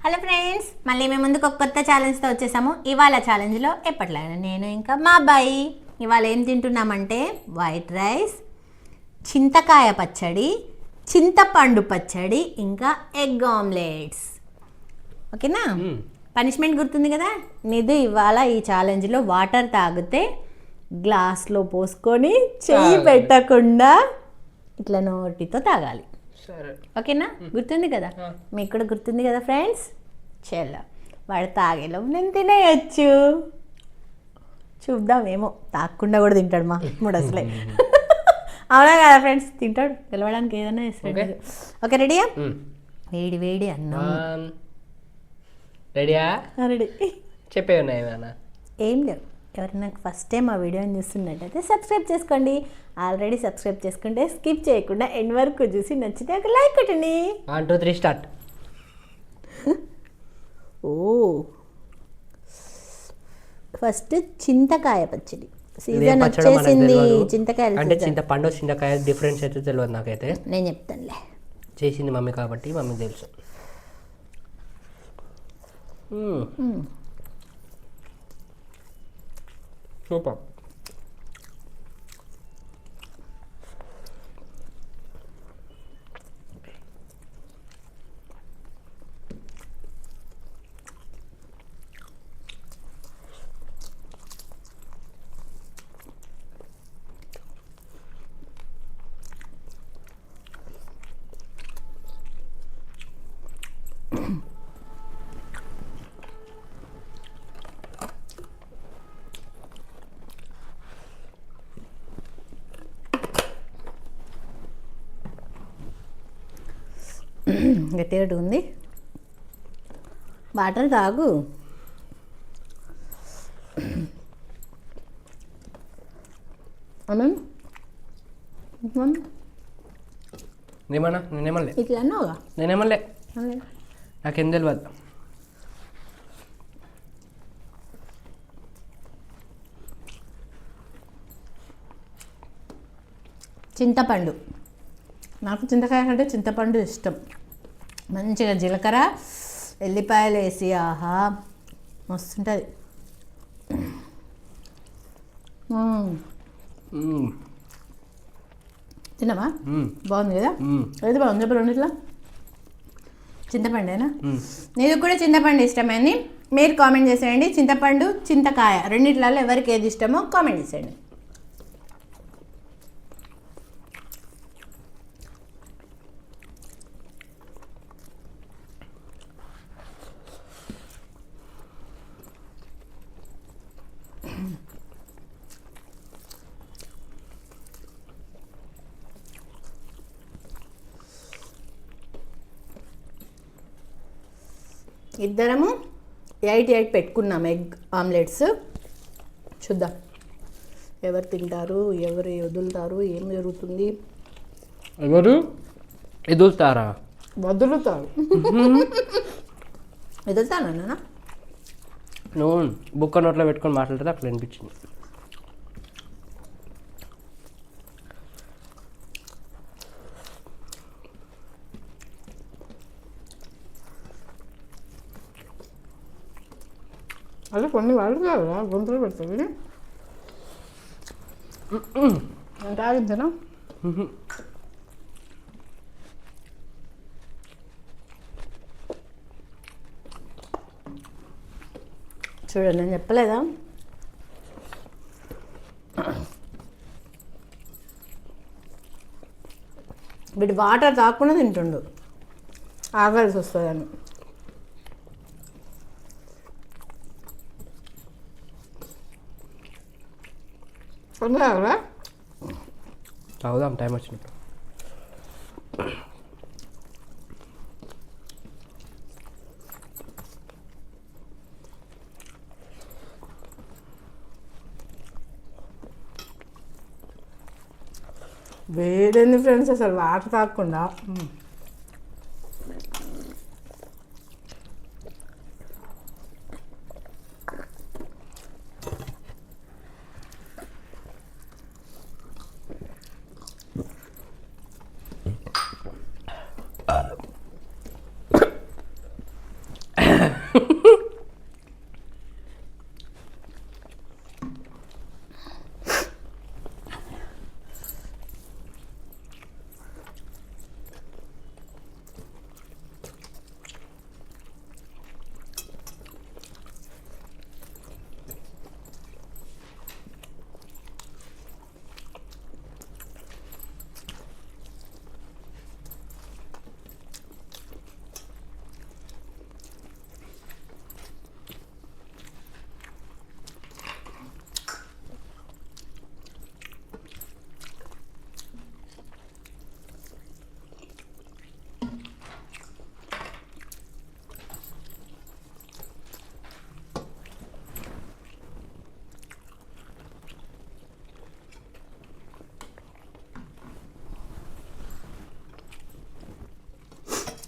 Hello friends, మళ్ళీ మేము ముందుకు ఒక కొత్త ఛాలెంజ్తో వచ్చేసాము. ఇవాళ ఛాలెంజ్లో ఎప్పట్లాగా నేను ఇంకా మా అబ్బాయి ఇవాళ ఏం తింటున్నామంటే వైట్ రైస్, చింతకాయ పచ్చడి, చింతపండు పచ్చడి, ఇంకా ఎగ్ ఆమ్లెట్స్. ఓకేనా? పనిష్మెంట్ గుర్తుంది కదా. నిధు ఇవాళ ఈ ఛాలెంజ్లో వాటర్ తాగితే గ్లాస్లో పోసుకొని చెయ్యి పెట్టకుండా ఇట్లా నోటితో తాగాలి. ఓకేనా? గుర్తుంది కదా, మీకు కూడా గుర్తుంది కదా ఫ్రెండ్స్. చలో, వాడు తాగేలో నేను తినేయచ్చు. చూద్దామేమో, తాగకుండా కూడా తింటాడు మా మూడు అసలే. అవునా కదా ఫ్రెండ్స్? తింటాడు, గెలవడానికి ఏదైనా ఇస్తాడు. ఓకే, రెడీయా? వేడి వేడి అన్నం రెడీయా? రెడీ. చెప్పేవన్నా ఏం లేవు. ఎవరైనా ఫస్ట్ టైం ఆ వీడియోని చూస్తున్నట్టయితే సబ్స్క్రైబ్ చేసుకోండి. ఆల్రెడీ సబ్స్క్రైబ్ చేసుకుంటే స్కిప్ చేయకుండా ఎండ్ వరకు చూసి నచ్చితే ఒక లైక్ కొట్టండి. 1 2 3 స్టార్ట్. ఓ, ఫస్ట్ చింతకాయ పచ్చడి సీజన్ వచ్చేసింది. చింతకాయలు అంటే చింతపండు చింతకాయ డిఫరెన్స్ అయితే తెలియదు నాకైతే. నేను చెప్తానులే, చేసింది మమ్మీ కాబట్టి మమ్మీ తెలుసు. సూపర్. గట్టిగా ఉంది. వాటర్ తాగు. నేమన్నా నేనేమలే, ఇట్లా అన్నావుగా. నేనేమలే, నాకేం తెలియదు. చింతపండు, నాకు చింతకాయ అంటే చింతపండు ఇష్టం. మంచిగా జీలకర్ర ఎల్లిపాయలు వేసి, ఆహా మస్తుంటుంది. తిన్నావా? బాగుంది కదా. ఏది బాగుంది ఇప్పుడు రెండిట్లా? చింతపండేనా? నీకు కూడా చింతపండు ఇష్టమని మీరు కామెంట్ చేసేయండి. చింతపండు చింతకాయ రెండిట్లలో ఎవరికి ఏది ఇష్టమో కామెంట్ చేసేయండి. ఇద్దరము 8 పెట్టుకున్నాం ఎగ్ ఆమ్లెట్స్. చూద్దాం ఎవరు తింటారు, ఎవరు వదులుతారు, ఏం జరుగుతుంది. ఎవరు వదులుతారా? వదులుతారు. వదులుతాను అన్నా. నువ్వు బుక్క నోట్లో పెట్టుకొని మాట్లాడితే అట్లా అనిపించింది. అదే కొన్ని వాళ్ళు కాదా గొంతులు పెడుతుంది. ఎంత ఆగించనా? చూడండి, నేను చెప్పలేదా? వీడు వాటర్ తాకుండా తింటుండు, ఆగాల్సి వస్తుందని. తాగుదాం టైం వచ్చినప్పుడు. వేడేంది ఫ్రెండ్స్ అసలు వాటర్ తాగకుండా.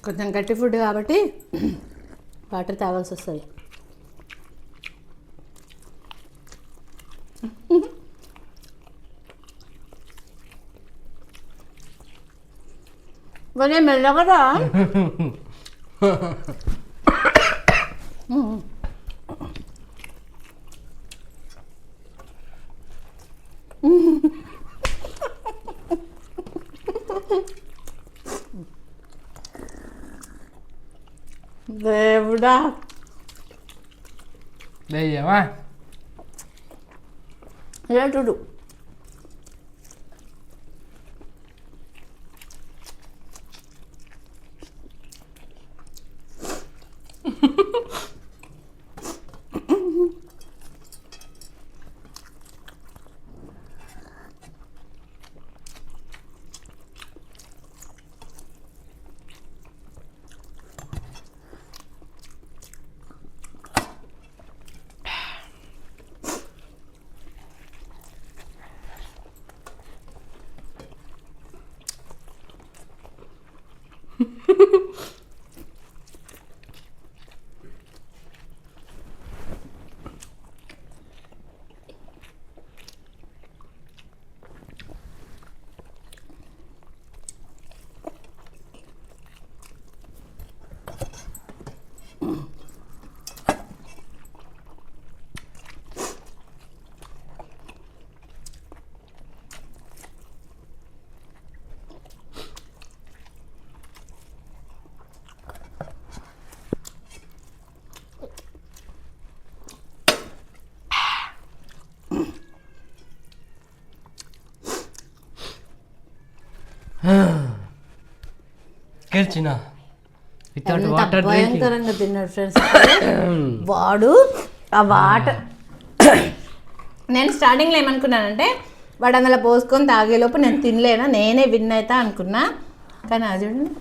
కొంచెం గట్టి ఫుడ్ కాబట్టి వాటర్ తాగాల్సి వస్తుంది. కొంచెం మెల్లగరా. దేవుడా లేవా చూడు. గెలిచిన వితౌట్ ఎంత వాటర్ భయంకరంగా తిన్నాడు ఫ్రెండ్స్. వాడు ఆ వాటర్ నేను స్టార్టింగ్లో ఏమనుకున్నానంటే వాడు అందులో పోసుకొని తాగేలోపు నేను తినలేనా, నేనే విన్ అవుతా అనుకున్నా. కానీ అది చూడండి,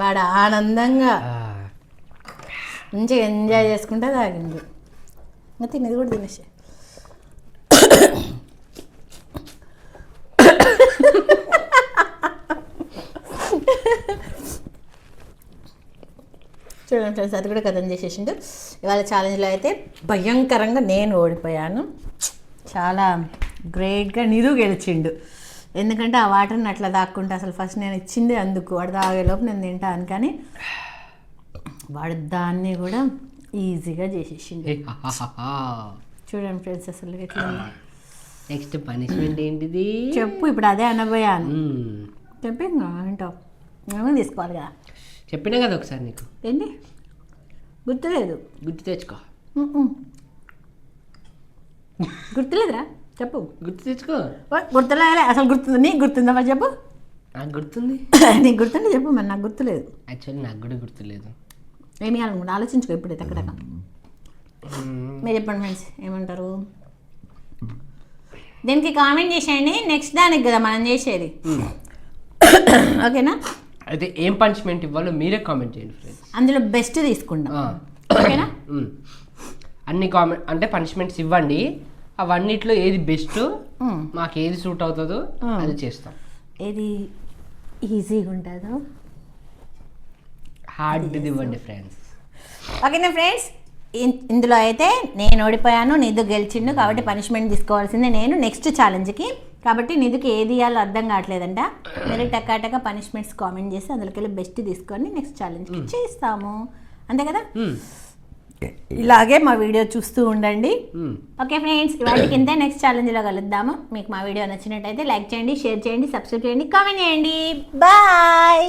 వాడు ఆనందంగా మంచిగా ఎంజాయ్ చేసుకుంటే తాగింది. ఇంకా తినేది కూడా తినేసి చూడండి ఫ్రెండ్స్, అది కూడా కథం చేసేసిండు. ఇవాళ ఛాలెంజ్లో అయితే భయంకరంగా నేను ఓడిపోయాను. చాలా గ్రేట్గా నిధు గెలిచిండు. ఎందుకంటే ఆ వాటర్ని అట్లా దాక్కుంటే అసలు ఫస్ట్ నేను ఇచ్చింది అందుకు, వాడు తాగేలోపు నేను తింటాను. కానీ వాడు దాన్ని కూడా ఈజీగా చేసేసిండు. చూడండి ఫ్రెండ్స్ అసలు ఎట్లా. నెక్స్ట్ పనిష్మెంట్ ఏంటిది చెప్పు, ఇప్పుడు అదే అనబోయాను. చెప్పి ఏంటో మేము తీసుకోవాలి కదా. చెప్పినా కదా ఒకసారి నీకు. ఏంటి గుర్తులేదు. గుర్తు తెచ్చుకో. గుర్తులేదురా, చెప్పు. గుర్తు తెచ్చుకో. గుర్తులే అసలు. గుర్తుంది? నీకు గుర్తుందా మరి చెప్పు. నాకు గుర్తుంది. నీకు గుర్తుంటే చెప్పు, మరి నాకు గుర్తులేదు. యాక్చువల్లీ నాకు కూడా గుర్తులేదు. ఏమి అనుకుంటా ఆలోచించుకో ఇప్పుడైతే అక్కడ. మీరు చెప్పండి ఫ్రెండ్స్, ఏమంటారు? దీనికి కామెంట్ చేసేయండి. నెక్స్ట్ దానికి కదా మనం చేసేది, ఓకేనా? అయితే ఏం పనిష్మెంట్ ఇవ్వాలో మీరే కామెంట్ చేయండి ఫ్రెండ్స్. అందులో బెస్ట్ తీసుకుంటాం, ఓకేనా? అన్ని కామెంట్ అంటే పనిష్మెంట్స్ ఇవ్వండి, అవన్నిట్లో ఏది బెస్ట్, మాకు ఏది సూట్ అవుతుందో అది చేస్తాం. ఏది ఈజీగా ఉంటుందో హార్డ్ది ఇవ్వండి ఫ్రెండ్స్, ఓకేనా ఫ్రెండ్స్? ఇందులో అయితే నేను ఓడిపోయాను, నిధు గెలిచిండు. కాబట్టి పనిష్మెంట్ తీసుకోవాల్సిందే నేను నెక్స్ట్ ఛాలెంజ్కి. కాబట్టి నిధుకి ఏది ఇవ్వాలో అర్థం కావట్లేదంట. మీరు టక్కా పనిష్మెంట్స్ కామెంట్ చేసి అందులోకి వెళ్ళి బెస్ట్ తీసుకొని నెక్స్ట్ ఛాలెంజ్కి చేస్తాము, అంతే కదా? ఇలాగే మా వీడియో చూస్తూ ఉండండి. ఓకే ఫ్రెండ్స్, ఇవాటికి ఇంతే. నెక్స్ట్ ఛాలెంజ్లో కలుద్దాము. మీకు మా వీడియో నచ్చినట్టయితే లైక్ చేయండి, షేర్ చేయండి, సబ్స్క్రైబ్ చేయండి, కామెంట్ చేయండి. బాయ్.